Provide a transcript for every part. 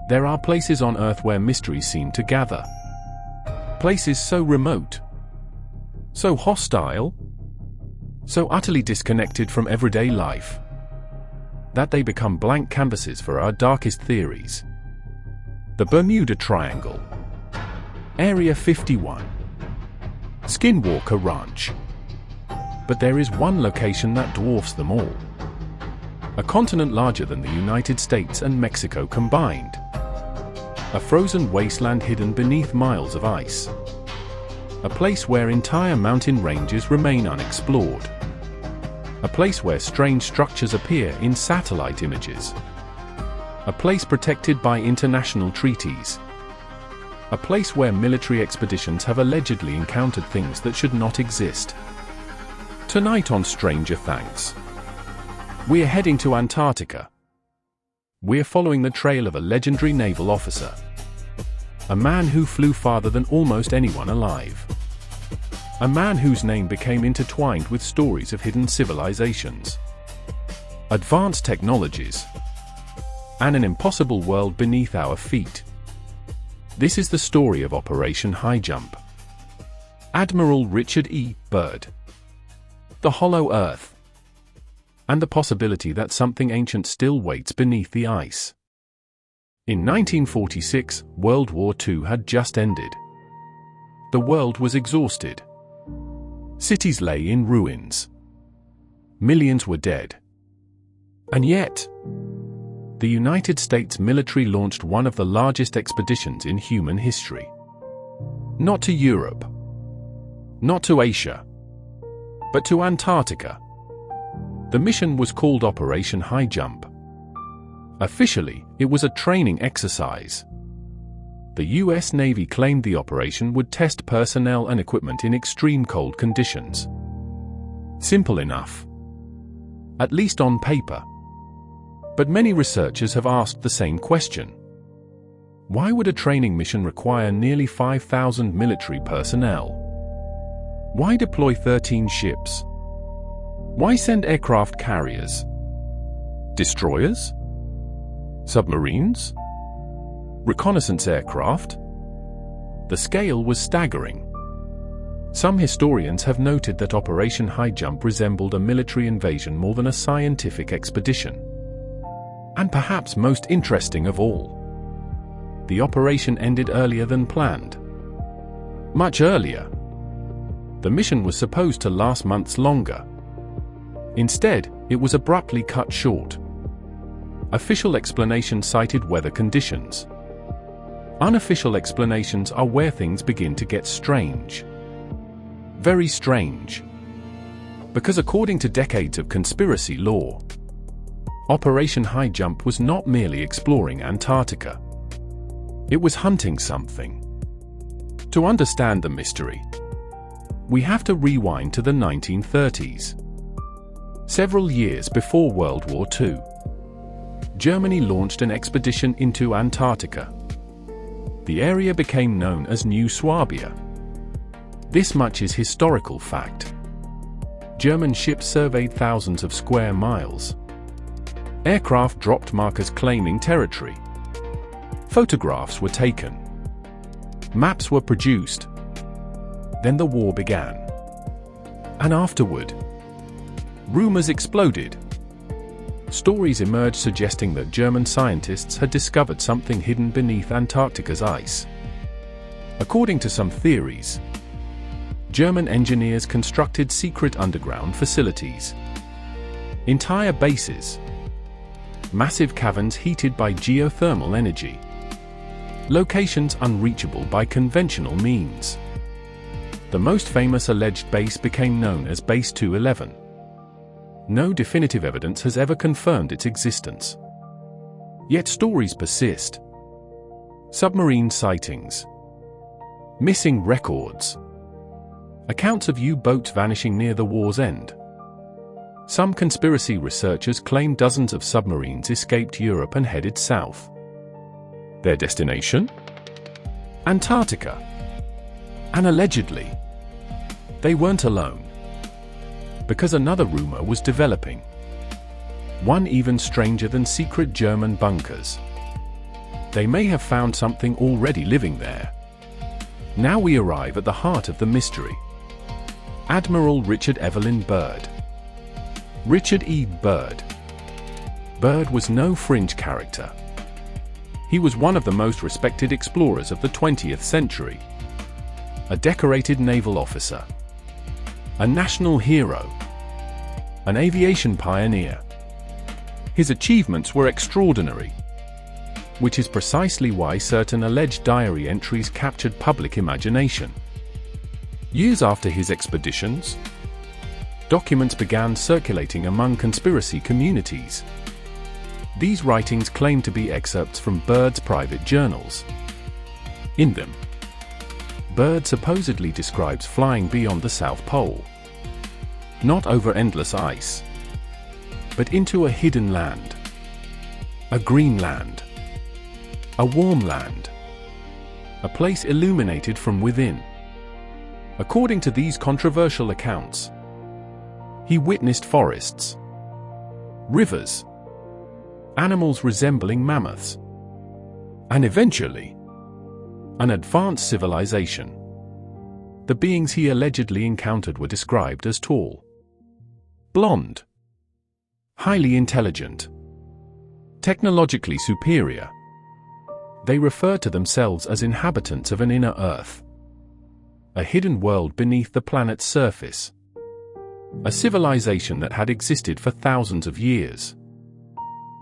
There are places on Earth where mysteries seem to gather. Places so remote, so hostile, so utterly disconnected from everyday life, that they become blank canvases for our darkest theories. The Bermuda Triangle, Area 51, Skinwalker Ranch. But there is one location that dwarfs them all. A continent larger than the United States and Mexico combined. A frozen wasteland hidden beneath miles of ice. A place where entire mountain ranges remain unexplored. A place where strange structures appear in satellite images. A place protected by international treaties. A place where military expeditions have allegedly encountered things that should not exist. Tonight on Stranger Thangs, we're heading to Antarctica. We're following the trail of a legendary naval officer. A man who flew farther than almost anyone alive. A man whose name became intertwined with stories of hidden civilizations, advanced technologies, and an impossible world beneath our feet. This is the story of Operation Highjump. Admiral Richard E. Byrd. The hollow Earth. And the possibility that something ancient still waits beneath the ice. In 1946, World War II had just ended. The world was exhausted. Cities lay in ruins. Millions were dead. And yet, the United States military launched one of the largest expeditions in human history. Not to Europe. Not to Asia. But to Antarctica. The mission was called Operation Highjump. Officially, it was a training exercise. The US Navy claimed the operation would test personnel and equipment in extreme cold conditions. Simple enough. At least on paper. But many researchers have asked the same question. Why would a training mission require nearly 5,000 military personnel? Why deploy 13 ships? Why send aircraft carriers? Destroyers? Submarines? Reconnaissance aircraft? The scale was staggering. Some historians have noted that Operation Highjump resembled a military invasion more than a scientific expedition. And perhaps most interesting of all, the operation ended earlier than planned. Much earlier. The mission was supposed to last months longer. Instead, it was abruptly cut short. Official explanations cited weather conditions. Unofficial explanations are where things begin to get strange. Very strange. Because according to decades of conspiracy lore, Operation Highjump was not merely exploring Antarctica. It was hunting something. To understand the mystery, we have to rewind to the 1930s. Several years before World War II, Germany launched an expedition into Antarctica. The area became known as New Swabia. This much is historical fact. German ships surveyed thousands of square miles. Aircraft dropped markers claiming territory. Photographs were taken. Maps were produced. Then the war began. And afterward, rumors exploded. Stories emerged suggesting that German scientists had discovered something hidden beneath Antarctica's ice. According to some theories, German engineers constructed secret underground facilities. Entire bases. Massive caverns heated by geothermal energy. Locations unreachable by conventional means. The most famous alleged base became known as Base 211. No definitive evidence has ever confirmed its existence. Yet stories persist. Submarine sightings. Missing records. Accounts of U-boats vanishing near the war's end. Some conspiracy researchers claim dozens of submarines escaped Europe and headed south. Their destination? Antarctica. And allegedly, they weren't alone. Because another rumor was developing. One even stranger than secret German bunkers. They may have found something already living there. Now we arrive at the heart of the mystery. Admiral Richard Evelyn Byrd. Richard E. Byrd. Byrd was no fringe character. He was one of the most respected explorers of the 20th century. A decorated naval officer. A national hero. An aviation pioneer. His achievements were extraordinary, which is precisely why certain alleged diary entries captured public imagination. Years after his expeditions, documents began circulating among conspiracy communities. These writings claim to be excerpts from Byrd's private journals. In them, Byrd supposedly describes flying beyond the South Pole. Not over endless ice, but into a hidden land. A green land. A warm land. A place illuminated from within. According to these controversial accounts, he witnessed forests, rivers, animals resembling mammoths, and eventually, an advanced civilization. The beings he allegedly encountered were described as tall, blonde, highly intelligent, technologically superior. They referred to themselves as inhabitants of an inner Earth, a hidden world beneath the planet's surface, a civilization that had existed for thousands of years,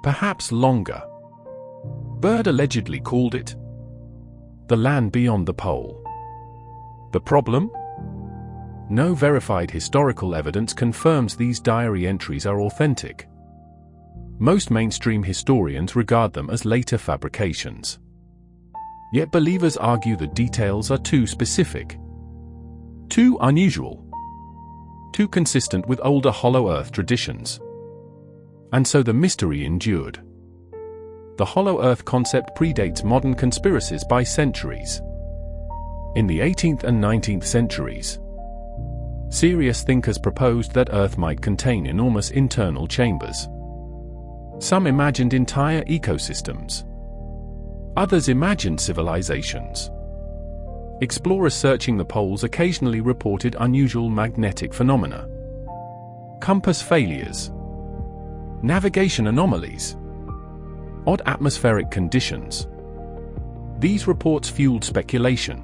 perhaps longer. Byrd allegedly called it the land beyond the pole. The problem? No verified historical evidence confirms these diary entries are authentic. Most mainstream historians regard them as later fabrications. Yet believers argue the details are too specific, too unusual, too consistent with older Hollow Earth traditions. And so the mystery endured. The Hollow Earth concept predates modern conspiracies by centuries. In the 18th and 19th centuries, serious thinkers proposed that Earth might contain enormous internal chambers. Some imagined entire ecosystems. Others imagined civilizations. Explorers searching the poles occasionally reported unusual magnetic phenomena, compass failures, navigation anomalies, odd atmospheric conditions. These reports fueled speculation.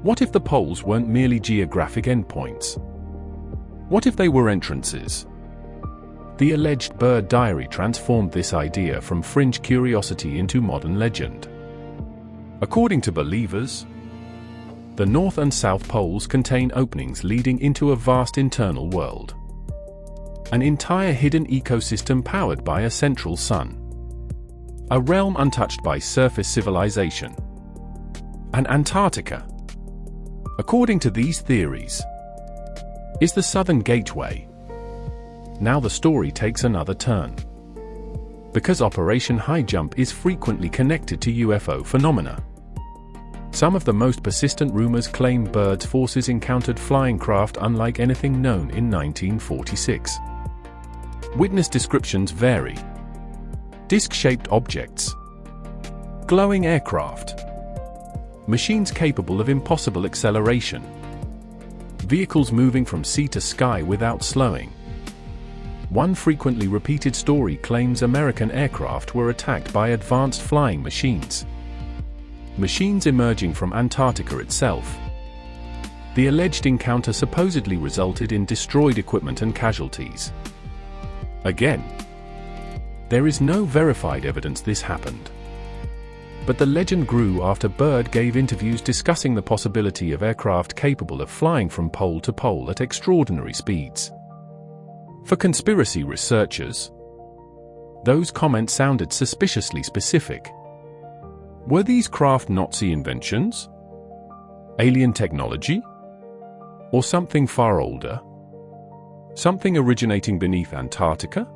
What if the poles weren't merely geographic endpoints? What if they were entrances? The alleged Byrd diary transformed this idea from fringe curiosity into modern legend. According to believers, the North and South Poles contain openings leading into a vast internal world. An entire hidden ecosystem powered by a central sun. A realm untouched by surface civilization. And Antarctica, according to these theories, is the southern gateway. Now the story takes another turn. Because Operation Highjump is frequently connected to UFO phenomena. Some of the most persistent rumors claim Byrd's forces encountered flying craft unlike anything known in 1946. Witness descriptions vary. Disc-shaped objects, glowing aircraft, machines capable of impossible acceleration, vehicles moving from sea to sky without slowing. One frequently repeated story claims American aircraft were attacked by advanced flying machines. Machines emerging from Antarctica itself. The alleged encounter supposedly resulted in destroyed equipment and casualties. Again, there is no verified evidence this happened. But the legend grew after Byrd gave interviews discussing the possibility of aircraft capable of flying from pole to pole at extraordinary speeds. For conspiracy researchers, those comments sounded suspiciously specific. Were these craft Nazi inventions? Alien technology? Or something far older? Something originating beneath Antarctica?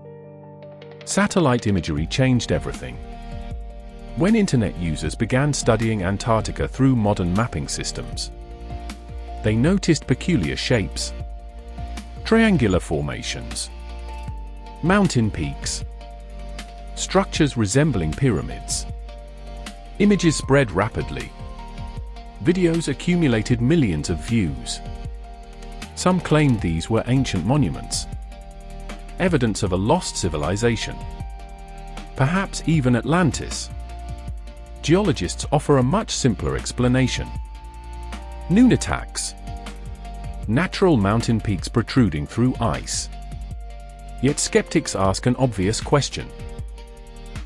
Satellite imagery changed everything. When internet users began studying Antarctica through modern mapping systems, they noticed peculiar shapes, triangular formations, mountain peaks, structures resembling pyramids. Images spread rapidly. Videos accumulated millions of views. Some claimed these were ancient monuments, evidence of a lost civilization, perhaps even Atlantis. Geologists offer a much simpler explanation. Nunataks. Natural mountain peaks protruding through ice. Yet skeptics ask an obvious question.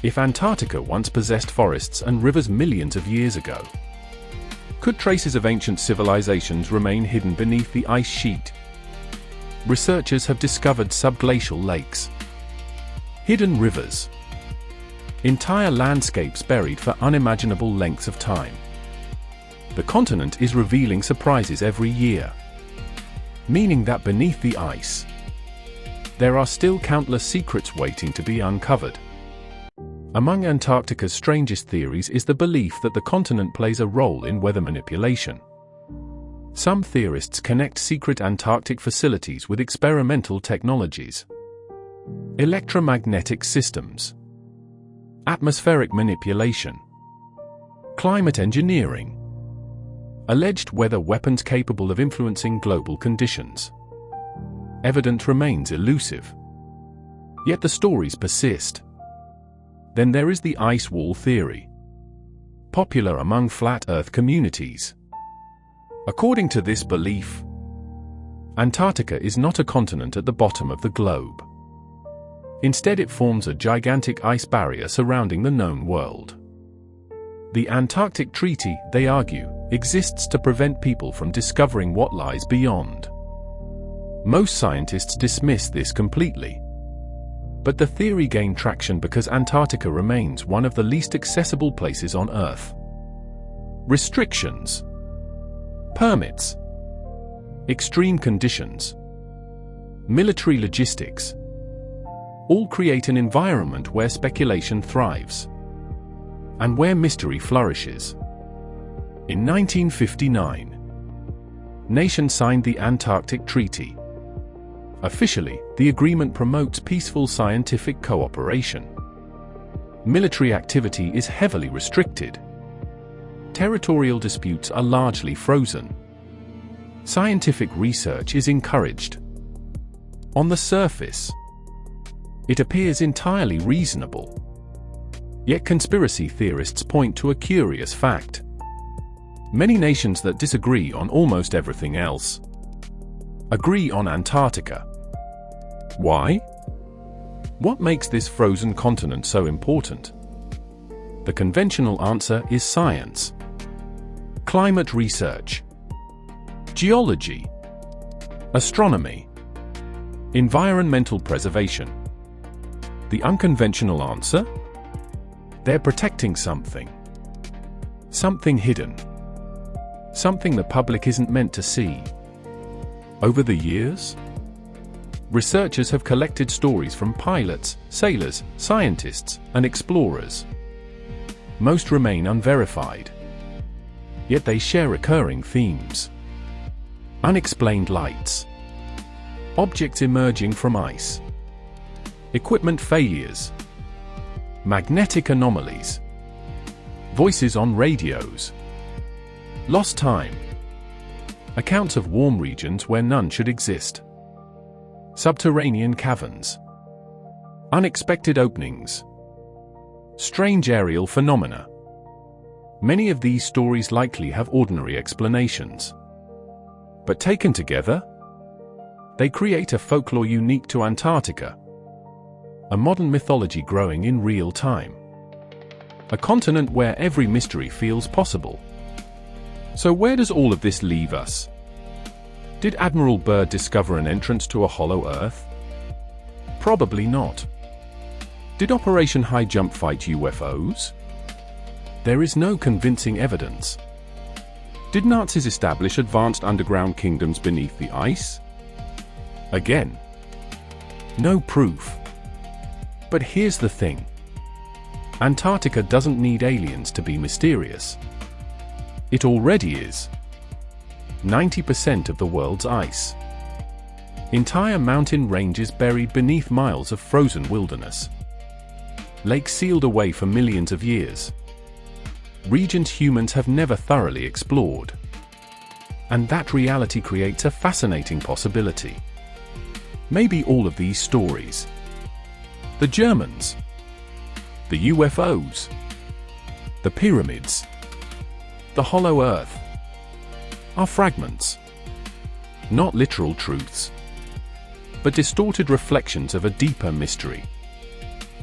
If Antarctica once possessed forests and rivers millions of years ago, could traces of ancient civilizations remain hidden beneath the ice sheet? Researchers have discovered subglacial lakes, hidden rivers, entire landscapes buried for unimaginable lengths of time. The continent is revealing surprises every year, meaning that beneath the ice, there are still countless secrets waiting to be uncovered. Among Antarctica's strangest theories is the belief that the continent plays a role in weather manipulation. Some theorists connect secret Antarctic facilities with experimental technologies, electromagnetic systems, atmospheric manipulation, climate engineering, alleged weather weapons capable of influencing global conditions. Evidence remains elusive, yet the stories persist. Then there is the ice wall theory, popular among flat Earth communities. According to this belief, Antarctica is not a continent at the bottom of the globe. Instead, it forms a gigantic ice barrier surrounding the known world. The Antarctic Treaty, they argue, exists to prevent people from discovering what lies beyond. Most scientists dismiss this completely. But the theory gained traction because Antarctica remains one of the least accessible places on Earth. Restrictions, permits, extreme conditions, military logistics, all create an environment where speculation thrives, and where mystery flourishes. In 1959, nations signed the Antarctic Treaty. Officially, the agreement promotes peaceful scientific cooperation. Military activity is heavily restricted. Territorial disputes are largely frozen. Scientific research is encouraged. On the surface, it appears entirely reasonable. Yet conspiracy theorists point to a curious fact. Many nations that disagree on almost everything else agree on Antarctica. Why? What makes this frozen continent so important? The conventional answer is science. Climate research, geology, astronomy, environmental preservation. The unconventional answer? They're protecting something. Something hidden. Something the public isn't meant to see. Over the years, researchers have collected stories from pilots, sailors, scientists, and explorers. Most remain unverified. Yet they share recurring themes. Unexplained lights, objects emerging from ice, equipment failures, magnetic anomalies, voices on radios, lost time, accounts of warm regions where none should exist, subterranean caverns, unexpected openings, strange aerial phenomena. Many of these stories likely have ordinary explanations. But taken together, they create a folklore unique to Antarctica. A modern mythology growing in real time. A continent where every mystery feels possible. So where does all of this leave us? Did Admiral Byrd discover an entrance to a hollow Earth? Probably not. Did Operation Highjump fight UFOs? There is no convincing evidence. Did Nazis establish advanced underground kingdoms beneath the ice? Again, no proof. But here's the thing. Antarctica doesn't need aliens to be mysterious. It already is. 90% of the world's ice. Entire mountain ranges buried beneath miles of frozen wilderness. Lakes sealed away for millions of years. regions humans have never thoroughly explored. And that reality creates a fascinating possibility. Maybe all of these stories, the Germans, the UFOs, the pyramids, the hollow Earth, are fragments, not literal truths, but distorted reflections of a deeper mystery.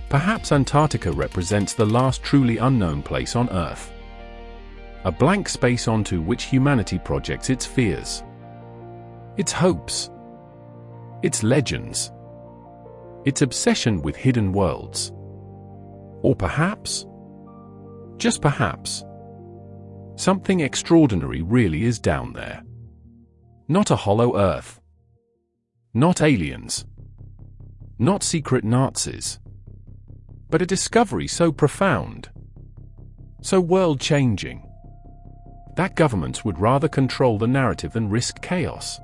Perhaps Antarctica represents the last truly unknown place on Earth, a blank space onto which humanity projects its fears, its hopes, its legends, its obsession with hidden worlds. Or perhaps, just perhaps, something extraordinary really is down there. Not a hollow Earth, not aliens, not secret Nazis, but a discovery so profound, so world-changing, that governments would rather control the narrative than risk chaos.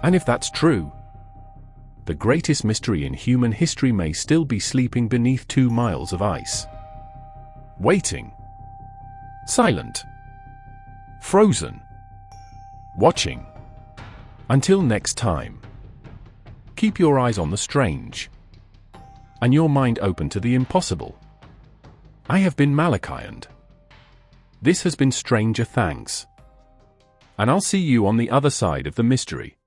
And if that's true, the greatest mystery in human history may still be sleeping beneath 2 miles of ice. Waiting. Silent. Frozen. Watching. Until next time, keep your eyes on the strange, and your mind open to the impossible. I have been Malachi, and this has been Stranger Thangs. And I'll see you on the other side of the mystery.